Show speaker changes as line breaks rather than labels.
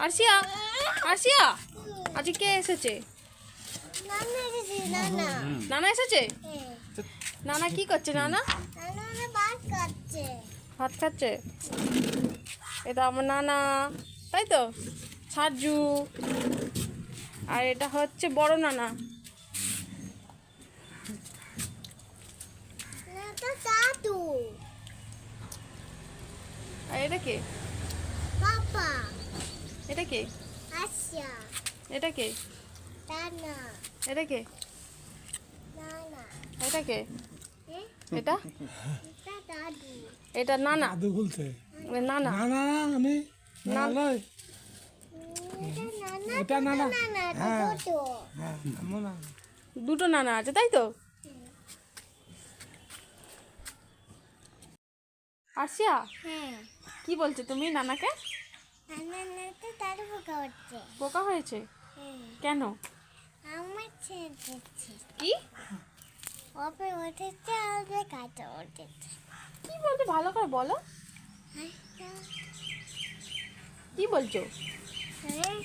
আরশিয়া, আরশিয়া, আজকে কে এসেছে? নানা এসেছে। নানা কি করছে? নানা ভাত খাচ্ছে। এটা আমার নানা, তাই তো? সাজু। আর এটা হচ্ছে বড় নানা। আর এটা কে?
পাপা।
এটা কে?
আশা।
এটা কে?
নানা।
এটা কে?
নানা।
এটা কে? এটা
এটা দাদু।
এটা নানা।
দাদু বলছে
নানা
না না না আমি না লয়
এটা নানা।
এটা নানা।
নানা
হ্যাঁ।
ছোট।
হ্যাঁ আমার না
দুটো নানা আছে, তাই তো? আরশিয়া,
হ্যাঁ।
কি বলছো তুমি নানাকে?
নানা তো দাদু পোকা হচ্ছে।
বোকা হয়েছে
হ্যাঁ।
কেন?
আমার ছেড়ে দিচ্ছে।
কি
ওপরে উঠেছে আর কাছে উঠেছে।
কি বলছো? ভালো করে বলো, কি বলছো?
হ্যাঁ।